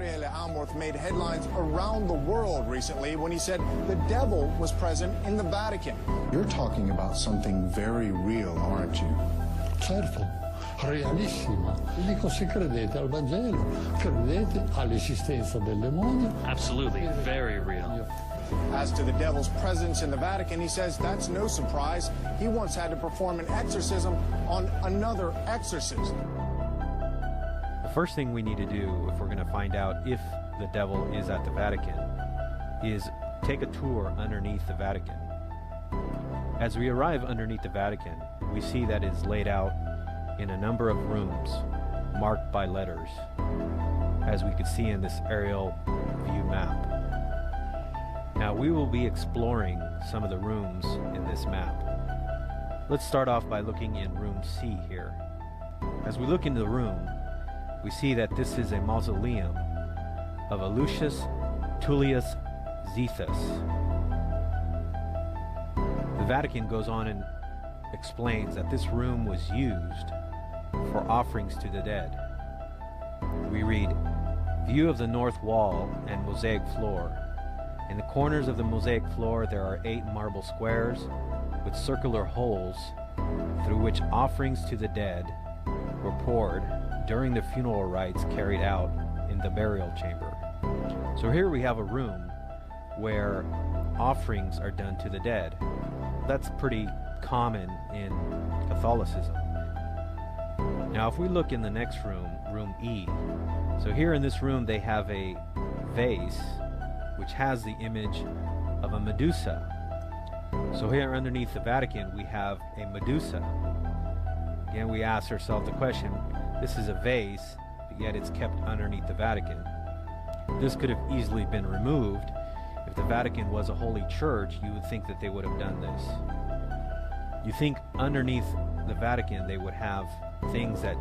Gabriele Amorth made headlines around the world recently when he said the devil was present in the Vatican. You're talking about something very real, aren't you? Certo, realissima. Vi dico, se credete al Vangelo, credete all'esistenza del demonio. Absolutely, very real. As to the devil's presence in the Vatican, he says that's no surprise. He once had to perform an exorcism on another exorcist. The first thing we need to do if we're going to find out if the devil is at the Vatican is take a tour underneath the Vatican. As we arrive underneath the Vatican, we see that it is laid out in a number of rooms marked by letters, as we can see in this aerial view map. Now we will be exploring some of the rooms in this map. Let's start off by looking in room C here. As we look into the room, we see that this is a mausoleum of Lucius Tullius Zethus. The Vatican goes on and explains that this room was used for offerings to the dead. We read, "View of the north wall and mosaic floor. In the corners of the mosaic floor there are 8 marble squares with circular holes through which offerings to the dead were poured during the funeral rites carried out in the burial chamber." So here we have a room where offerings are done to the dead. That's pretty common in Catholicism. Now if we look in the next room, room E, so here in this room they have a vase which has the image of a Medusa. So here underneath the Vatican we have a Medusa. Again, we ask ourselves the question, this is a vase, but yet it's kept underneath the Vatican. This could have easily been removed. If the Vatican was a holy church, you would think that they would have done this. You think underneath the Vatican they would have things that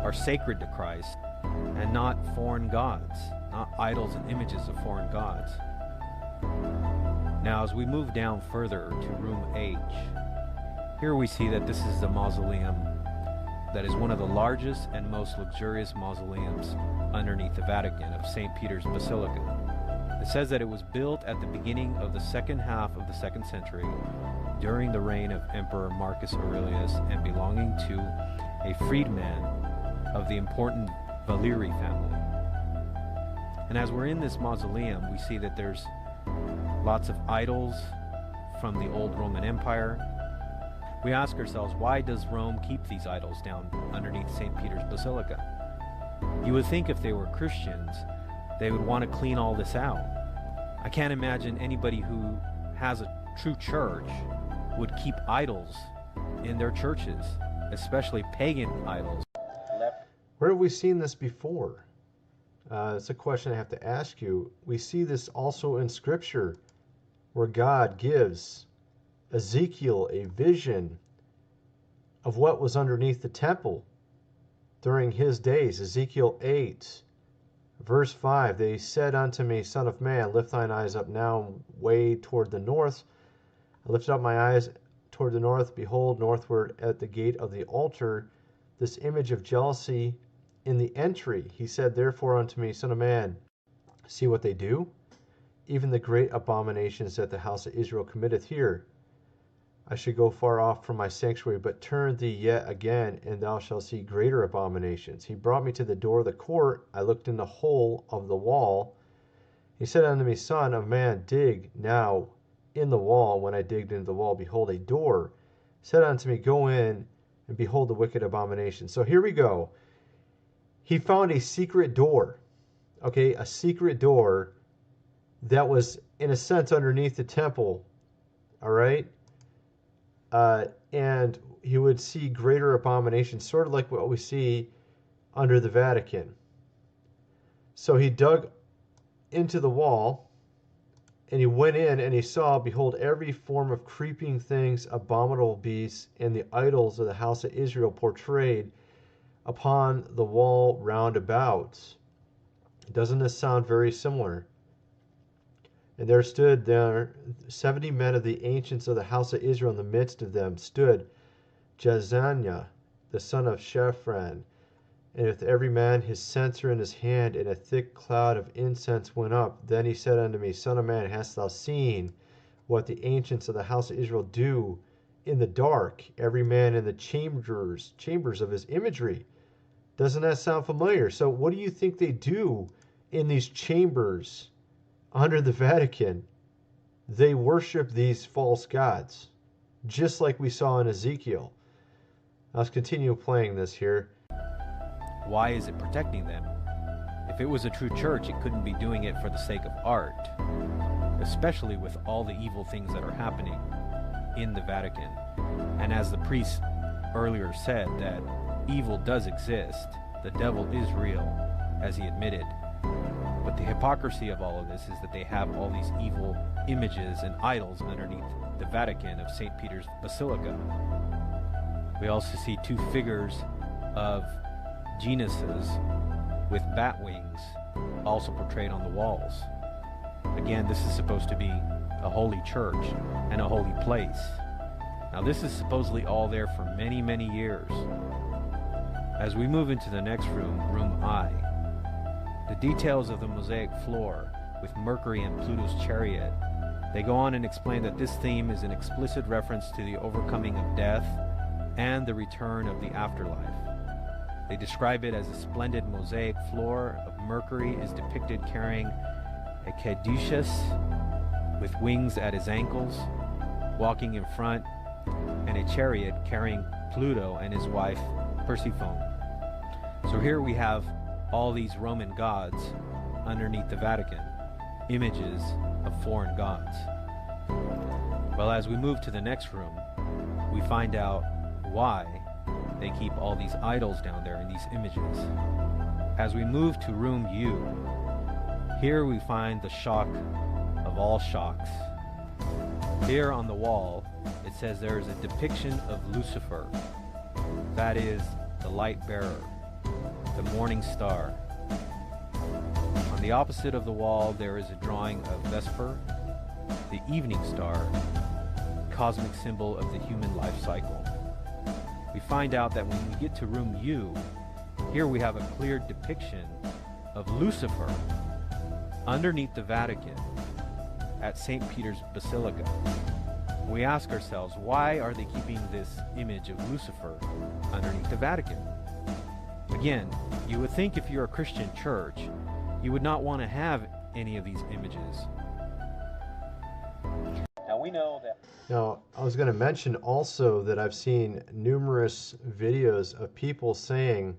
are sacred to Christ and not foreign gods, not idols and images of foreign gods. Now as we move down further to room H, here we see that this is the mausoleum that is one of the largest and most luxurious mausoleums underneath the Vatican of St. Peter's Basilica. It says that it was built at the beginning of the second half of the 2nd century during the reign of Emperor Marcus Aurelius and belonging to a freedman of the important Valeri family. And as we're in this mausoleum, we see that there's lots of idols from the old Roman Empire. We ask ourselves, why does Rome keep these idols down underneath St. Peter's Basilica? You would think if they were Christians, they would want to clean all this out. I can't imagine anybody who has a true church would keep idols in their churches, especially pagan idols. Where have we seen this before? It's a question I have to ask you. We see this also in Scripture, where God gives Ezekiel a vision of what was underneath the temple during his days. Ezekiel 8, verse 5, "They said unto me, Son of man, lift thine eyes up now way toward the north. I lifted up my eyes toward the north. Behold, northward at the gate of the altar, this image of jealousy in the entry. He said therefore unto me, Son of man, see what they do, even the great abominations that the house of Israel committeth here. I should go far off from my sanctuary, but turn thee yet again, and thou shalt see greater abominations. He brought me to the door of the court. I looked in the hole of the wall. He said unto me, Son of man, dig now in the wall. When I digged into the wall, behold, a door. He said unto me, Go in, and behold the wicked abomination." So here we go. He found a secret door. Okay, a secret door that was, in a sense, underneath the temple. All right? And he would see greater abominations, sort of like what we see under the Vatican. So he dug into the wall, and he went in, and he saw, behold, every form of creeping things, abominable beasts, and the idols of the house of Israel portrayed upon the wall round about. Doesn't this sound very similar? And there stood 70 men of the ancients of the house of Israel. In the midst of them stood Jezaniah, the son of Shaphan, And with every man his censer in his hand, and a thick cloud of incense went up. Then he said unto me, Son of man, hast thou seen what the ancients of the house of Israel do in the dark, every man in the chambers of his imagery? Doesn't that sound familiar? So what do you think they do in these chambers under the Vatican? They worship these false gods, just like we saw in Ezekiel. Let's continue playing this here. Why is it protecting them? If it was a true church, it couldn't be doing it for the sake of art, especially with all the evil things that are happening in the Vatican. And as the priest earlier said, that evil does exist, the devil is real, as he admitted. But the hypocrisy of all of this is that they have all these evil images and idols underneath the Vatican of St. Peter's Basilica. We also see two figures of genuses with bat wings also portrayed on the walls. Again, this is supposed to be a holy church and a holy place. Now, this is supposedly all there for many, many years. As we move into the next room, room I, the details of the mosaic floor with Mercury and Pluto's chariot, they go on and explain that this theme is an explicit reference to the overcoming of death and the return of the afterlife. They describe it as a splendid mosaic floor of Mercury is depicted carrying a caduceus with wings at his ankles, walking in front, and a chariot carrying Pluto and his wife Persephone. So here we have all these Roman gods underneath the Vatican, images of foreign gods. Well, as we move to the next room, we find out why they keep all these idols down there in these images. As we move to room U, here we find the shock of all shocks. Here on the wall, it says there is a depiction of Lucifer, that is, the light bearer, the morning star. On the opposite of the wall, there is a drawing of Vesper, the evening star, cosmic symbol of the human life cycle. We find out that when we get to room U, here we have a clear depiction of Lucifer underneath the Vatican at St. Peter's Basilica. We ask ourselves, why are they keeping this image of Lucifer underneath the Vatican? Again, you would think if you're a Christian church, you would not want to have any of these images. Now we know that. Now, I was going to mention also that I've seen numerous videos of people saying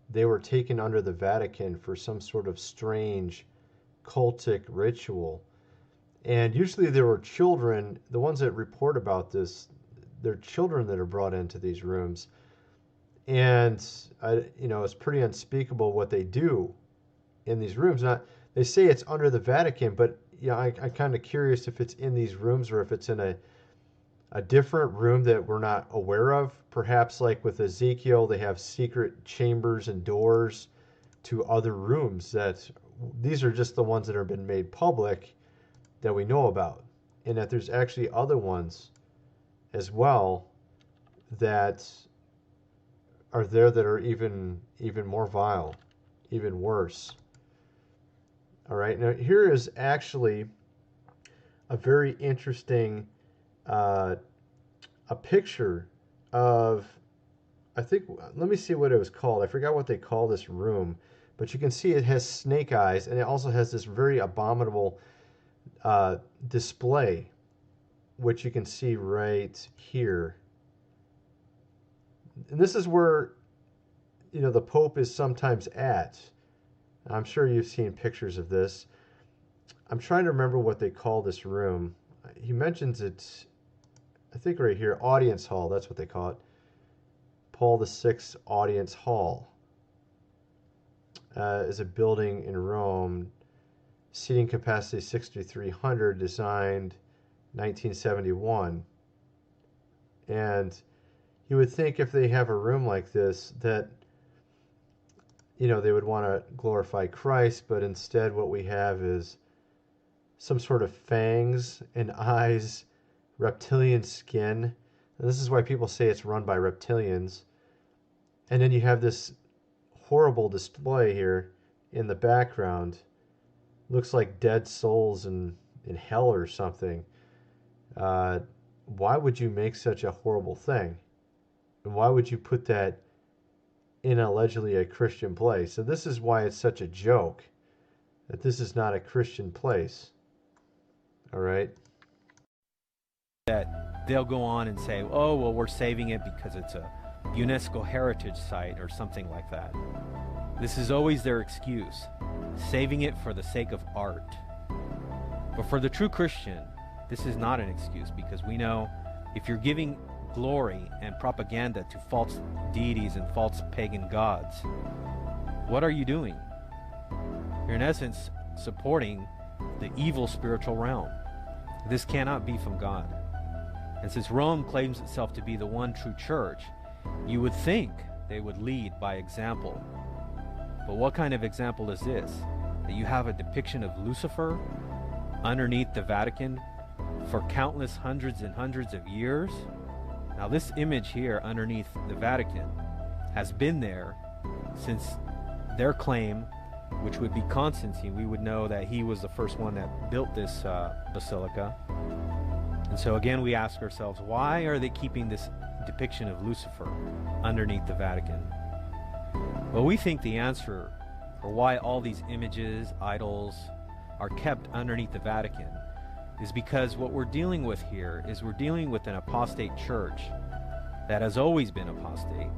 they were taken under the Vatican for some sort of strange cultic ritual. And usually there were children, the ones that report about this, they're children that are brought into these rooms. And, it's pretty unspeakable what they do in these rooms. Now, they say it's under the Vatican, but I'm kind of curious if it's in these rooms or if it's in a different room that we're not aware of. Perhaps like with Ezekiel, they have secret chambers and doors to other rooms that these are just the ones that have been made public that we know about. And that there's actually other ones as well that are there that are even more vile, even worse. All right, now here is actually a very interesting a picture of, let me see what it was called. I forgot what they call this room, but you can see it has snake eyes, and it also has this very abominable display, which you can see right here. And this is where, the Pope is sometimes at. I'm sure you've seen pictures of this. I'm trying to remember what they call this room. He mentions it, I think right here, Audience Hall, that's what they call it. Paul VI Audience Hall is a building in Rome, seating capacity 6,300, designed 1971. And you would think if they have a room like this that they would want to glorify Christ, but instead what we have is some sort of fangs and eyes, reptilian skin. And this is why people say it's run by reptilians. And then you have this horrible display here in the background. Looks like dead souls in hell or something. Why would you make such a horrible thing? And why would you put that in allegedly a Christian place? So this is why it's such a joke, that this is not a Christian place. All right? That they'll go on and say, oh, well, we're saving it because it's a UNESCO heritage site or something like that. This is always their excuse, saving it for the sake of art. But for the true Christian, this is not an excuse, because we know if you're giving glory and propaganda to false deities and false pagan gods, what are you doing? You're in essence supporting the evil spiritual realm. This cannot be from God. And since Rome claims itself to be the one true church, you would think they would lead by example. But what kind of example is this? That you have a depiction of Lucifer underneath the Vatican for countless hundreds and hundreds of years? Now this image here underneath the Vatican has been there since their claim, which would be Constantine. We would know that he was the first one that built this basilica. And so again, we ask ourselves, why are they keeping this depiction of Lucifer underneath the Vatican? Well, we think the answer for why all these images, idols, are kept underneath the Vatican is because what we're dealing with here is we're dealing with an apostate church that has always been apostate,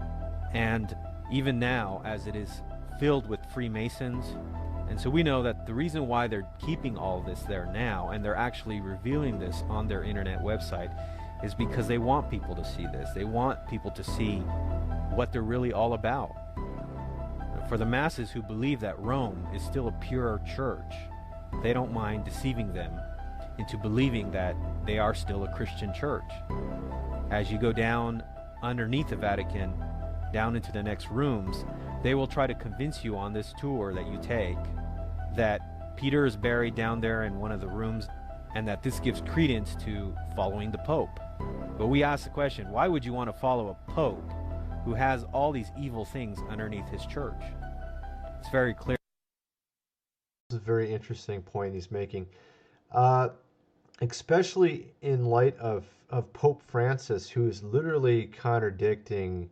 and even now, as it is filled with Freemasons. And so we know that the reason why they're keeping all of this there now, and they're actually revealing this on their internet website, is because they want people to see this. They want people to see what they're really all about. For the masses who believe that Rome is still a pure church, they don't mind deceiving them into believing that they are still a Christian church. As you go down underneath the Vatican, down into the next rooms, they will try to convince you on this tour that you take that Peter is buried down there in one of the rooms, and that this gives credence to following the Pope. But we ask the question, why would you want to follow a Pope who has all these evil things underneath his church? It's very clear. This is a very interesting point he's making, especially in light of Pope Francis, who is literally contradicting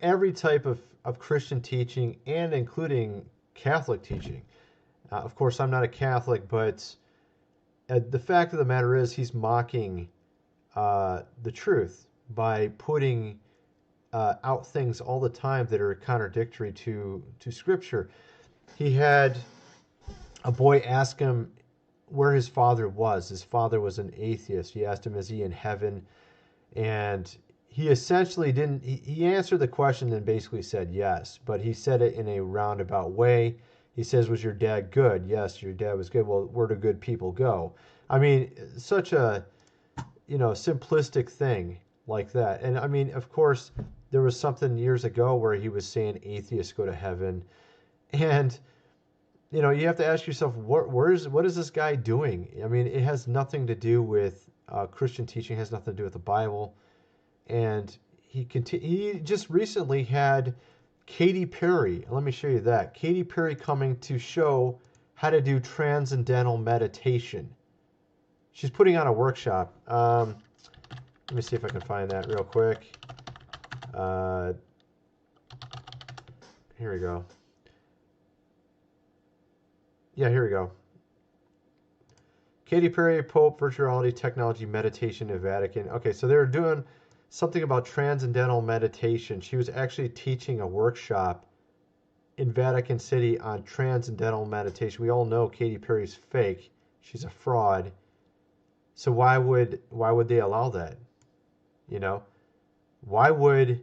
every type of Christian teaching, and including Catholic teaching. Of course, I'm not a Catholic, but the fact of the matter is he's mocking the truth by putting out things all the time that are contradictory to Scripture. He had a boy ask him where his father was. His father was an atheist. He asked him, is he in heaven? And he essentially didn't, he answered the question and basically said yes, but he said it in a roundabout way. He says, was your dad good? Yes, your dad was good. Well, where do good people go? I mean, such a, simplistic thing like that. And I mean, of course, there was something years ago where he was saying atheists go to heaven. And, you have to ask yourself, what is this guy doing? I mean, it has nothing to do with Christian teaching. It has nothing to do with the Bible. And he just recently had Katy Perry. Let me show you that. Katy Perry coming to show how to do transcendental meditation. She's putting on a workshop. Let me see if I can find that real quick. Here we go. Yeah, here we go. Katy Perry, Pope, Virtual Reality Technology Meditation in Vatican. Okay, so they're doing something about transcendental meditation. She was actually teaching a workshop in Vatican City on transcendental meditation. We all know Katy Perry's fake. She's a fraud. So why would they allow that? Why would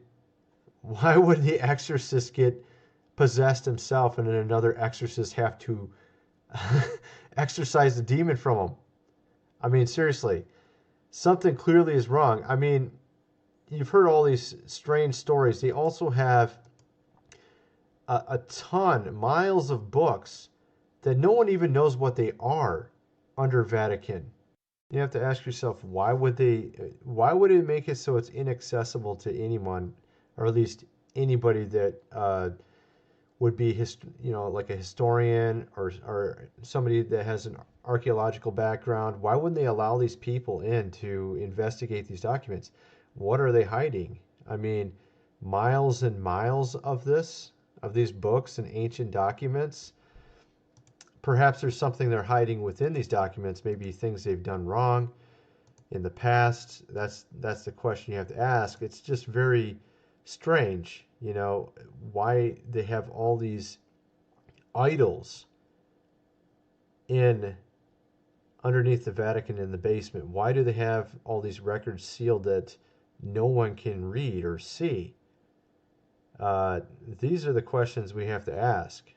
the exorcist get possessed himself and then another exorcist have to exorcise the demon from him? I mean, seriously, something clearly is wrong. I mean, you've heard all these strange stories. They also have a ton, miles of books that no one even knows what they are under Vatican. You have to ask yourself, why would it make it so it's inaccessible to anyone, or at least anybody that would be like a historian or somebody that has an archaeological background, why wouldn't they allow these people in to investigate these documents? What are they hiding? I mean, miles and miles of these books and ancient documents. Perhaps there's something they're hiding within these documents, maybe things they've done wrong in the past. That's the question you have to ask. It's just very strange, why they have all these idols underneath the Vatican in the basement. Why do they have all these records sealed that no one can read or see? These are the questions we have to ask.